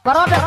કૂતરા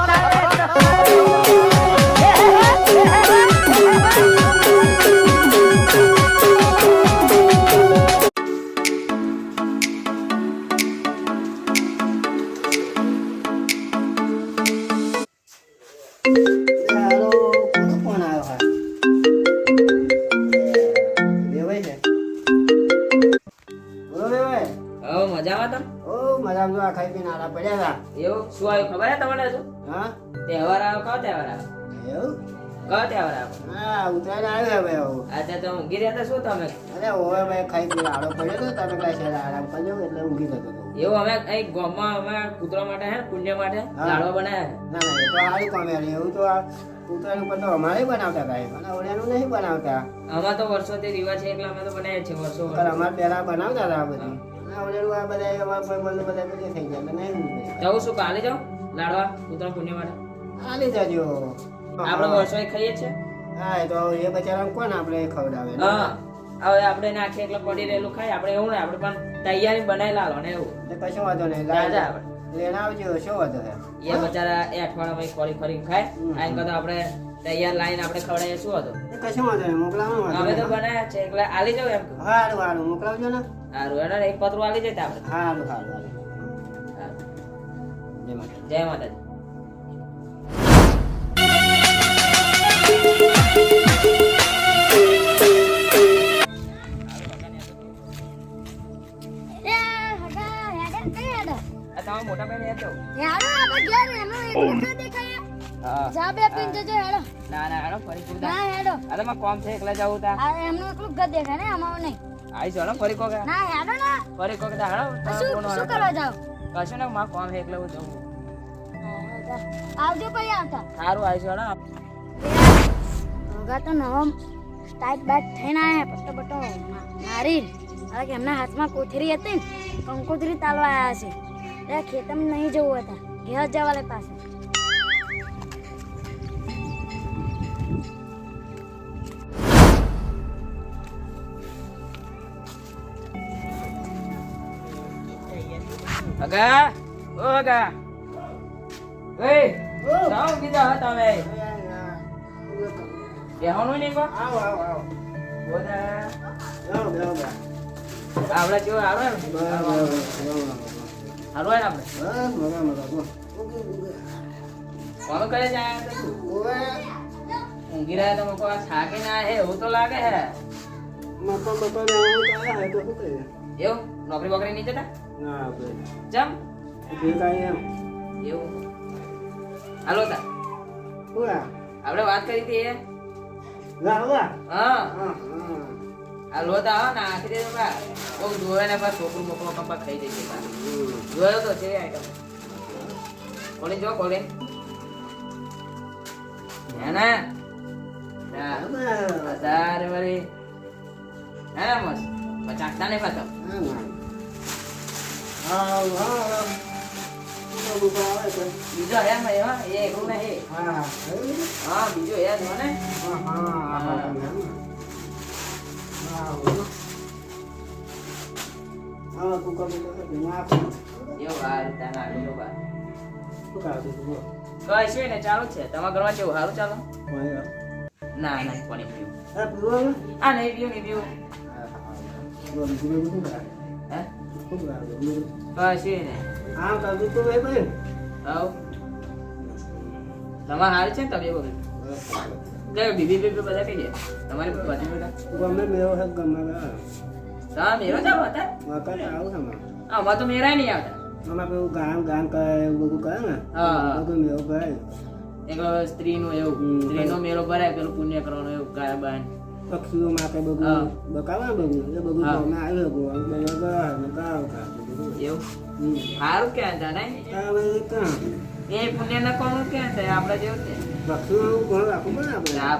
માટે હે પુણ્ય માટે લાડવા બનાવ્યા. કૂતરાનું પણ તો અમારે બનાવતા કાંઈ પણ ઓળ્યાનું નહીં બનાવતા. અમાર તો વર્ષોથી રિવાજ છે એટલે અમે તો બનાવીએ છીએ વર્ષો. અમારે પહેલા બનાવતા હતા બધું. ઓળ્યાનું આ બધા અમારા બંધ બધા બધે થઈ ગયા એટલે નહીં. જાઉં શું કાલે જાઉં લાડવા કૂતરા પુણ્ય માટે? કાલે જજો. આપણે વર્ષો ખાઈએ છીએ. હા એ તો એ બચારા કોણ આપણે ખવડાવે. હા હવે આપણે નાખીએ એટલે પડી રહેલું ખાય. આપણે એવું નહીં, આપણે પણ તૈયારી બનાવી લાવો ને એવું. કશું વાંધો નહીં. લેના આવજો. શું વાંધો છે? એ બચારા એ અઠવાડિયામાં ખોરી ખોરી ખાય. આ કરતા આપણે તૈયાર લાઈન આપણે ખવડાવીએ. શું હતું? કશું વાંધો નહીં. મોકલાવો. અમે તો બનાવ્યા છે એટલે આલી જાવ એમ. સારું સારું મોકલાવજો ને. સારું એને એક પતરું આલી જાય આપણે. સારું સારું. જય માતાજી. મોટા બેન એ તો યાર આપણે ઘેર એનો એક દેખાય. હા જા બે પિન જજો હેડો. ના ના હેડો ફરી કુદા. ના હેડો. અરે માં કોમ છે એકલા જાવ તા. આ એમનો એકલું ઘર દેખાય ને અમારો નહીં. આઈ ચલો ફરી કો કે. ના હેડો ના. ફરી કો કે હેડો. શું કરવા જાવ? કશું ને માં કોમ છે એકલા હું જાઉં. આવજો પછી આવતા. સારું આવી ચલો. હોગા તો નવો સ્ટાઇટ બેટ થઈને આયા પટ્ટો બટ્ટો મારી. અરે કે એમના હાથમાં કોથરી હતી ને કંકોત્રી તાલવા આયા છે. ખેતમ નહીં જવું હતા ઘેર જવા લે પાસે. અગા ઓ અગા એ સાવ કીધા હતા તમે બેહવાનું નહીં કો. આવો આવો આવો બોલા આવો બેહો. આવડે જો આવડે હાલો ને આપણે કોણ કરે જાય તો તું ઊંઘી રહ્યા તો મકો થાકે ના હે એવું તો લાગે હે. મકો મકો ને આયા હે તો શું કરે એવું નોકરી વોકરી નહીં જતા? ના આપણે જમ બે કાઈ એમ એવું. હાલો તા ઓલા આપણે વાત કરી હતી એ લાવા. હા હા આ લોતા હો ના આખી દે બા ઓ જોવે ને બસ છોકરું મોકલો કંપા ખાઈ જશે બા. જોયો તો છે આઈટમ કોને જો કોલે ના ના હજાર વળી હે મસ્ત પચાસતા નહીં પાછો. હા હા બીજો હે મે એ એવું નહીં. હા હા બીજો હે જો ને. હા હા હા કુકર તો ના યો વાર તાના યો વાર શું કાવ તું કઈ છે ને ચાલુ છે તમારા ઘરમાં કેવું સારું ચાલો? ના ના પાણી પીવું. આ પીવું આ નહીં પીવું નહીં પીવું. હે ખૂબ લાગે કઈ છે ને આમ કાવ તું ભાઈ ભાઈ આવ તમાર હાલ છે ને તબિયત વગર કઈ બીબી બીબી બધા કઈ ગયા તમારી બધી બધા ગમે મેરો હે ગમે તા મેરો જાવ હતા વાકા આવ હમા આમાં તો મેરાય નહીં આવતા. આમાં પેલું ગામ ગામ કરે એવું બધું કરે ને. હા બધું મેરો ભરાય એક સ્ત્રીનું એવું સ્ત્રીનો મેરો ભરાય પેલું પુણ્ય કરવાનું એવું ગાય બાન પક્ષીઓ માટે બધું બકાવા બધું એ બધું અમે આવ્યો ગયો ગાવ એવું સારું ક્યાં હતા ને એ પુણ્ય ના કોણ ક્યાં થાય આપડે જેવું છે.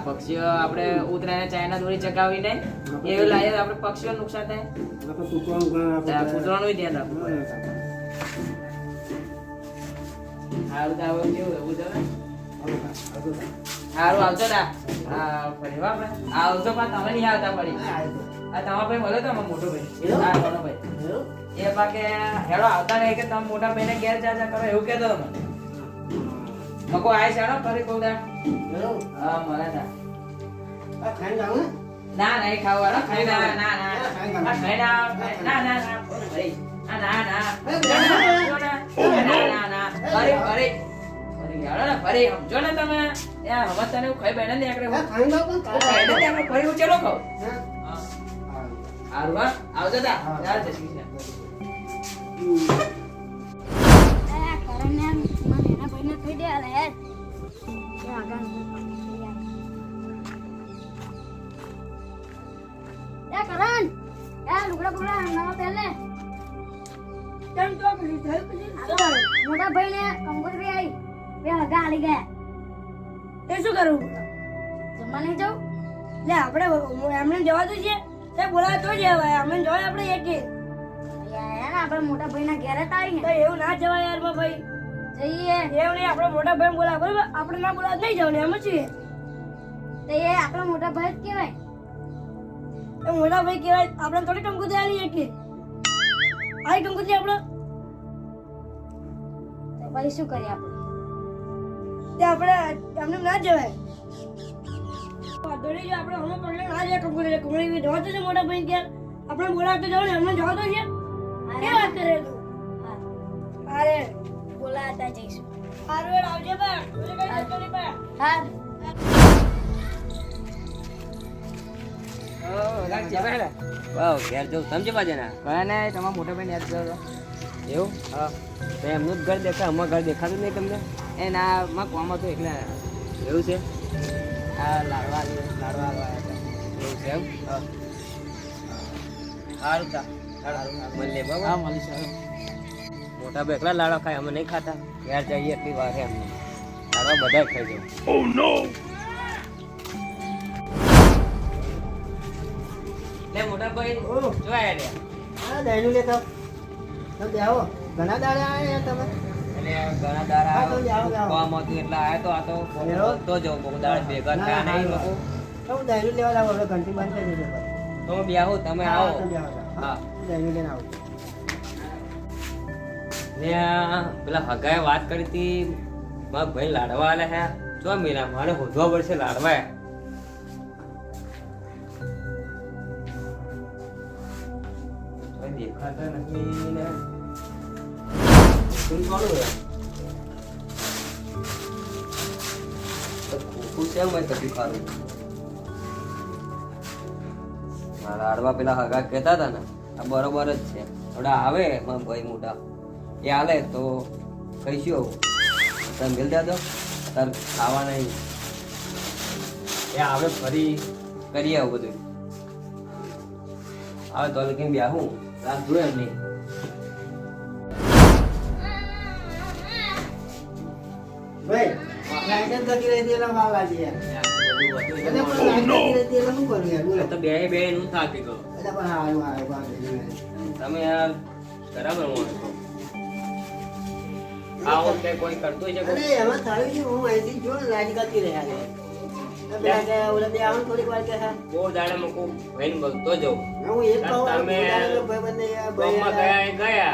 પક્ષીઓ આપણે ઉતરાયણ ચાઇના દોરી ચગાવી નહીં એવું લાગે આપણે પક્ષીઓ નુકસાન થાય. કૂતરાનું ધ્યાન રાખવું. સારું તો આવું કેવું એવું છે ને સારું આવજો ના ફરી આપણે આવજો પણ તમે નહીં આવતા ફરી. આ તમારા ભાઈ મળે તો મોટો ભાઈ હા નાનો ભાઈ એ પાકે હેડો આવતા નહીં કે તમે મોટા ભાઈને ઘેર ચાચા કરો એવું કહેતો મને. મકો આય ચાલો ફરી કોદા બરોબર હા મને ના આ ખાઈ જાવ ને ના નહીં ખાવા ખાઈ ના ના ના ખાઈ ના ફરી ના ફરી યાર ને ફરી સમજો ને તમે યાર હવે તને ખાઈ બેને ને એકરે ખાઈ જાવ પણ ખાઈ ને આપણે ફરી હું ચલો ખાવ હા હારું હા આવજો તા યાર જશી કરણને મને એના ભાઈને થઈ દે અલે યાર કે આગળ એ કરણ એ લુગડા બુગડા નવા પહેલે કેમ તો પછી થયું પછી મોટા ભાઈને કંકોત્રી આવી બે હગા આલી ગયા એ શું કરું જમવા નહીં જાઉં લે આપણે એમને જવા દો છે તે બોલાવે તો જવાય અમને જવાય આપણે એક યાર આપણે મોટા ભાઈના ઘરે જ આવી ને એવું ના જવાય યાર માં ભાઈ જઈએ એવું નહીં આપણે મોટા ભાઈ બોલાવે બરાબર આપણે ના બોલાવે નહીં જવાનું એમ છીએ તો એ આપણા મોટા ભાઈ જ કહેવાય એ મોટા ભાઈ કહેવાય આપણે થોડી કંકુતરી આલી એક આઈ કંકુતરી આપણે તો ભાઈ શું કરીએ આપણે તે આપણે એમને ના જવાય દોડી જો આપણે હમણાં પગલે ના જાય કંકુતરી કુમળી જવા તો છે મોટા ભાઈ કે આપણે બોલાવતો જાવ ને એમને જવા તો છે કે વાત કરે તું અરે બોલાતા જઈશું હારું આવજે બા મને કઈ જતો નહીં બા હા ઓ લાગ છે બેડા વાવ ઘેર જો સમજે બાજે ના કયા ને તમારા મોટા ભાઈ યાદ કરો એવું હા તો એમનું જ ઘર દેખા અમાર ઘર દેખાતું નહીં તમને એ ના માં કોમો તો એકલા એવું છે આ લાડવા આવ્યા એવું છે એમ હા સારું તા મળીએ બરાબર હા મળીશું મોટા ભાઈ એકલા લાડવા ખાય અમે નહીં ખાતા ઘેર જઈએ એટલી વાર એમ લાડવા બધા ખાઈ જાય ઓ નો લે મોટા ભાઈ ઓ જો આયા રે આ દહીનું લેતો તમે આવો ઘણા દાડા આયા તમે એટલે ઘણા દાડા હા, તો જાઓ, જાઓ. કામ હતું એટલે આયા તો આ તો એવું? તો જો બહુ દાડા ભેગા થયા નહીં લોકો તો હું દહીનું લેવા લાવો આપણે ઘંટી બંધ કરી દીધું તો હું બેહું તમે આવો હા દહીનું લઈને આવો ને પેલા હગાએ વાત કરી હતી મારા ભાઈ લાડવા આલે હે જો મેરા મારે હોધવા પડશે લાડવા કોઈ દેખાતા નથી ને શું કોણ હે ખોખું છે મેં કદી ખારું મારા લાડવા પેલા હગા કહેતા હતા ને આ બરોબર જ છે થોડા આવે મારા ભાઈ મોટા એ હાલે તો કહીશું તમે મિલ દે તાર ખાવા નહીં એ આવે ફરી કરીએ આવું બધું આવે તો કેમ બેહું રાત જોયે એમ નહીં ભાઈ લાઈટ જતી રહેતી એટલે વાર લાગી યાર એટલે પણ લાઈટ જતી રહેતી એટલે શું કરું યાર બોલો તો બે નું થાકી ગયો એટલે પણ હારું હારું વાંધો નહીં. તમે યાર બરાબર માણસો આ વખતે કોઈ કરતું છે અરે એમાં થયું છે હું અહીંથી જો ને લાઈટ જતી રહ્યા છે તો પેલા કે ઓલા બે આવો ને થોડીક વાર કે હા બહુ દાડે મૂકું ભાઈને બોલતો જાઉં હું એક કહું તમે ભાઈ બંને યાર ગામમાં ગયા એ ગયા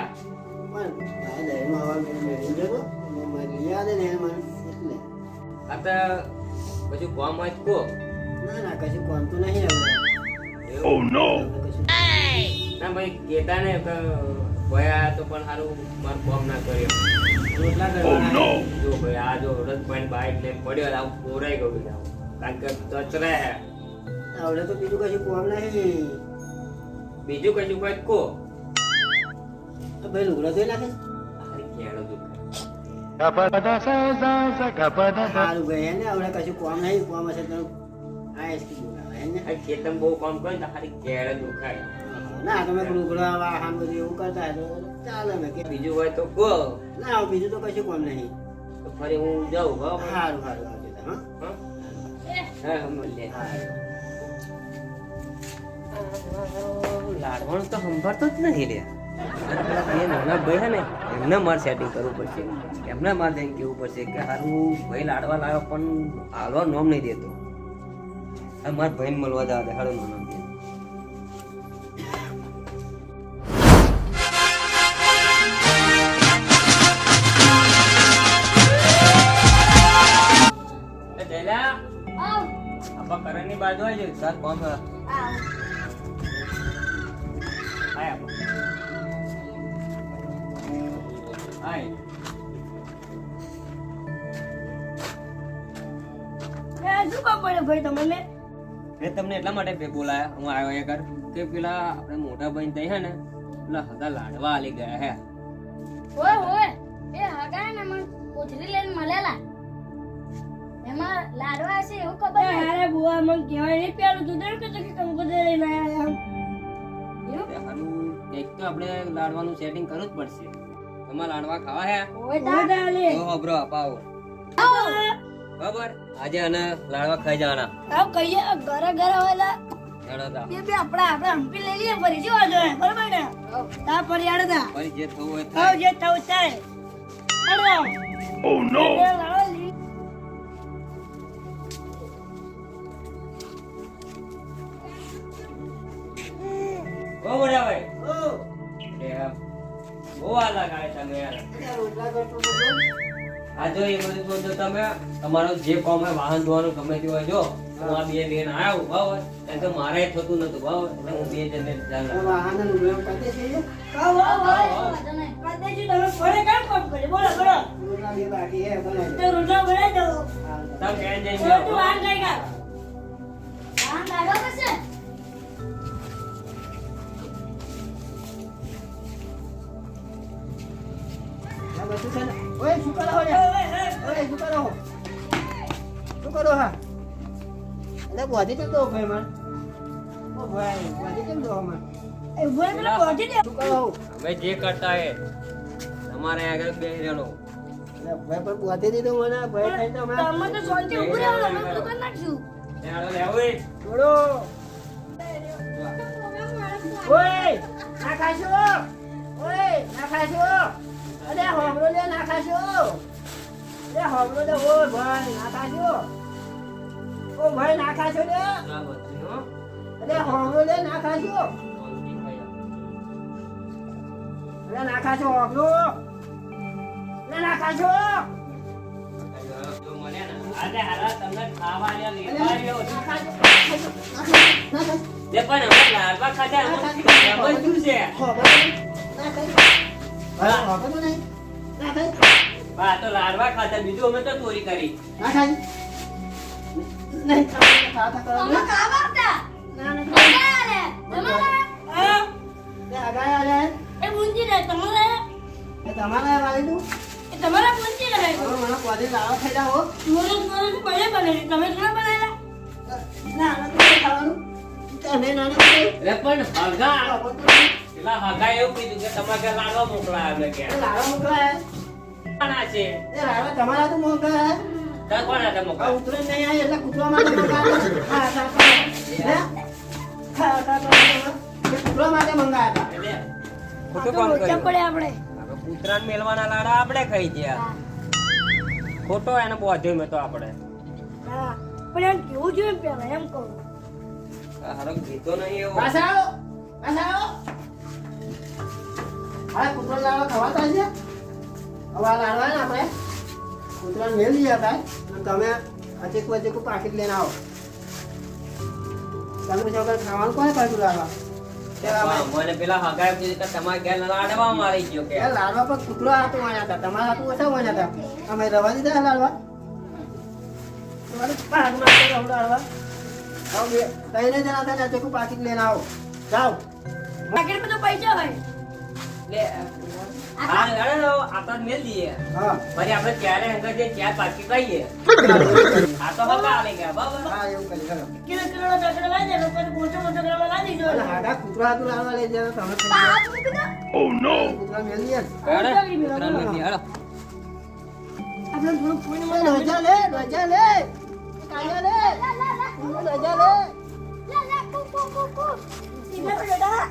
પણ આ દહીંનો હવા મેળવી જતો મને યાદ ને મને એટલે આ તો પછી કોમ હોય તો કહો ના ના કશું કોમ તો નહીં હવે એવું? ના ના ભાઈ કહેતા ને કે ભયા તો પણ સારું મારું કોમ ના કર્યો રોટલા કરવાના જો ભાઈ આ જો રસ પોઈન્ટ બાઈક ને પડ્યો આવું પોરાઈ ગયું બધું કારણ કે ચચરે હે આવડે તો બીજું કશું કોમ નહીં બીજું કશું કોઈ કહો તો ભાઈ લુગડો ધોઈ નાખે હારી કેળો દુખે સારું ભાઈ એને આવડે કશું કોમ નહીં કોમ હશે તો આ એસકી બોલાવે એને આ ખેતર બહુ કામ કરે ને તો હારી કેળો દુખાય ના તમે લુગડો વાહન બધું એવું કરતા હોય તો ચાલે ને કે બીજું હોય તો કહો ના બીજું તો કશું કોમ નહીં તો ફરી હું જાઉં બરાબર સારું સારું આવજો તમે, હા હા મળીએ લાડવાનું તો સંભાળતો જ નહીં રે બે નાના ભાઈ છે ને એમને મારે સેટિંગ કરવું પડશે એમને મારે જઈને કેવું પડશે કે હારું ભાઈ લાડવા લાવ્યો પણ હાલવા નોમ નહીં દેતો આ મારા ભાઈને મળવા જવા દે હારું નામ દે બાપા કરણની બાજુ આવી જાય સર કોણ છે આવ. હાય આપો હાય શું કામ પડે ભાઈ તમને? મેં તમને એટલા માટે બોલાયા હું આવ્યો અહીંયા કર કે પેલા આપણે મોટા ભાઈ તઈ હે ને પેલા હગા લાડવા આલી ગયા હે ઓય એ હગાય ને મને કોથળી લઈને મળેલા એમાં લાડવા છે એવું ખબર નહીં. અરે બુઆ મને કહેવાય નહીં પેલું દૂધ કે કંકોત્રી લઈને આયા એમ. હારું એક તો આપણે લાડવાનું સેટિંગ કરવું જ પડશે તમારે લાડવા ખાવા હે ઓય દાલે તો હબરો અપાવો બરાબર આજે આને લાડવા ખાઈ જવાના આવ કહીએ ઘરે ઘરે હોયલા હેડો તા બે આપણે હંપી લઈ લઈએ ફરી જો આજો બરાબર ને તા ફરી આડે તા ફરી જે થવું હોય આવ થાય જે થવું થાય આડો ઓ નો ઓ મોટા ભાઈ ઓ એ બહુ આ લગાડે તમે યાર ત્યાં રોટલા કરતો તો બોલ. આ જો એ બધું બોલજો તમે તમારો જે કામ હોય વાહન ધોવાનું ગમે તે હોય જો હું આ બે લઈને આવ્યો બરાબર એમ તો મારે થતું નતું બરાબર એટલે હું બે જણને ધ્યાન આ વાહનનું ઉપયોગ કરતે છે એ? આવ આવ આવ કાદે જી તમે ફરે કામ કરે બોલો બોલો રોટલા બે બાકી હે બનાવી દે. તો રોટલા બનાવી દો હા. તમે ક્યાં જઈને તો તું વાન લઈ ગા વાન લાડો કશે આ બધું છે ને. ઓય શું કરો હો લે? ઓય શું કરો હો? શું કરો હા? એટલે બોધી કેમ દો ભાઈ મને? ઓ ભાઈ બોધી કેમ દો મને? એ બોલે પેલા બોધી દે શું કરો હો? અમે જે કરતા હે તમારે આગળ બે રહેવાનું એટલે ભાઈ પણ બોધી દીધું મને ભાઈ થઈ તો હમણાં. તમે તો સોલતે ઉભી રહો અમે બધું કરી નાખશું હેડો લેવું છોડો. ઓય ના ખાશો. ઓય ના ખાશો. અરે હોમરો લે ના ખાશો. અરે હોમરો લે ઓ ભાઈ ના ખાશો. ઓ ભાઈ ના ખાશો લે. અરે હોમરો લે ના ખાશો. અરે ના ખાશો હોમરો. અરે ના ખાશો. આજે હારા તમને ખાવા આલ્યા અરે લેવા આવ્યો ના ખાશો. ના ખાશો. જે પણ અમે લાડવા ખાધા એમાં શું છે હોમરો નહીં. ના ખાશો. અરે હોમરો નહીં. ના ખાશો. આ તો લાડવા ખાધા બીજું અમે તો ચોરી કરી ના ખાશો. નહીં ખાવા કરો અમે ખાવા હતા ના ના તમારે તમારે તે આગાય આલે એ બુંજી રહે તમારે એ તમારા વાળી તું એ તમારા બુંજી રહે હવે મને કોદે લાવા થઈ જાઓ મોરે મોરે પડે બને તમે થોડા બનાવેલા ના ના તું ખાવાનું તને ના ના એટલે પણ હગા પેલા હગા એવું કીધું કે તમારે ઘરે લાડવા મોકલાયા અમે કે લાવા મોકલાય ના છે એ લાવા તમારા તો મોકલાય તાર કોણ હતા આ મોકલા ઉતરે નહીં આવી એટલે કૂતરા માટે મંગાવ્યા હા હા હા કૂતરા માટે મંગાવ્યા એટલે તો ખોટું કામ લોચા કર્યું પડે આપણે હવે કૂતરાને મેલવાના લાડા આપણે ખાઈ ગયા ખોટો એને બોધ્યો મેં તો આપણે હા પણ એમ કેવું જોઈએ પેલા એમ કહું હારો કીધો નહીં એવો પાછા આવો હા કૂતરા લાવા ખવાતા છે હવે આ લાડવા ને આપણે કૂતરા મેળ લઈએ હતા અને તમે અચેકું પાકીટ લઈને આવો તમે છોકરા ખાવાનું કોને પાછું લાડવા મને પેલા હગાએ કીધું કે તમારે ઘેર લાડવા મારી ગયો કે એ લાડવા પર કૂતરો હાથું વાણ્યા હતા તમારા હાથું ઓછા વાણ્યા હતા અમે રવા દીધા લાડવા તમારે પાક માટે રહું લાડવા આવો બે કઈને જણા હતા ને અચેકું પાકીટ લઈને આવો જાઓ પાકેટમાં તો પૈસા હોય લે હા હેડો આપણે મેલ દઈએ હા ફરી આપણે ક્યારે હંગા જે ચાર પાકી કહીએ આ તો હગા આવી ગયા બરાબર હા એવું કરી ચાલો કિલો કિલો નો પેકેટ લઈ જાય પછી મોટો મોટો કરવા લાગી અને જો હાડા કૂતરો હાથું લાડવા લઈ જાય તમે ખાઈ પાપ મૂકી દો જાઓ. કૂતરા મેળ લઈએ ને. હેડો કૂતરાને મેલ દઈએ હેડો આપણે થોડું ફોન એ માં રજા લે કાયા લે રજા લે લા લા કુ કુ કુ કુ સીધા બેટા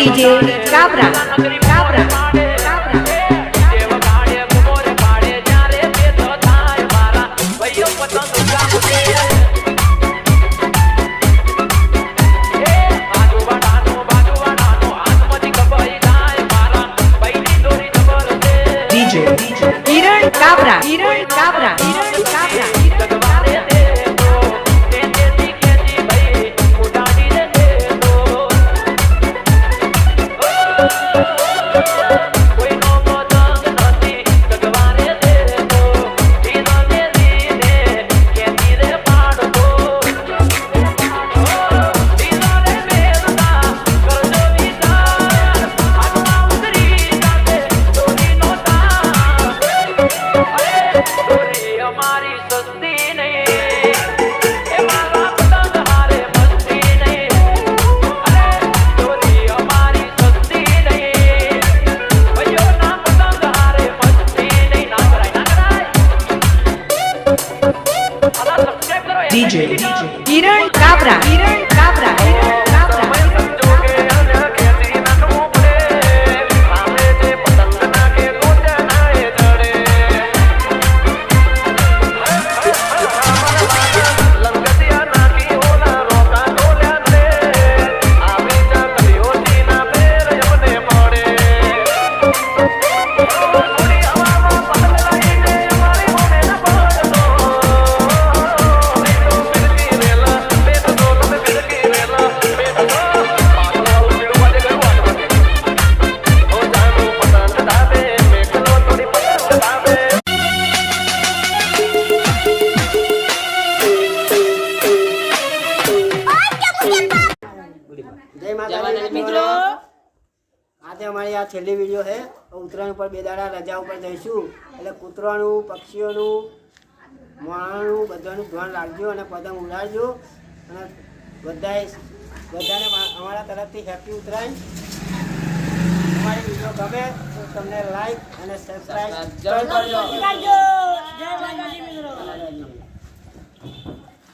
DJ Cabra, Cabra, Cabra. DJ Kiran Cabra, Kiran Cabra, Kiran Cabra. DJ Kiran Cabra, Kiran Cabra, Kiran Cabra. જય માતાજી મિત્રો, આજે અમારી આ છેલ્લી વિડીયો છે. ઉત્તરાયણ ઉપર 2 દાડા રજા ઉપર જઈશું એટલે કૂતરાનું, પક્ષીઓનું, માણસનું બધાનું ધ્યાન રાખજો અને પતંગ ઉડાડજો. અને બધાને અમારા તરફથી હેપી ઉત્તરાયણ. અમારી વિડીયો ગમે તો તમને લાઈક અને સબસ્ક્રાઈબ કરજો. જય માતાજી મિત્રો.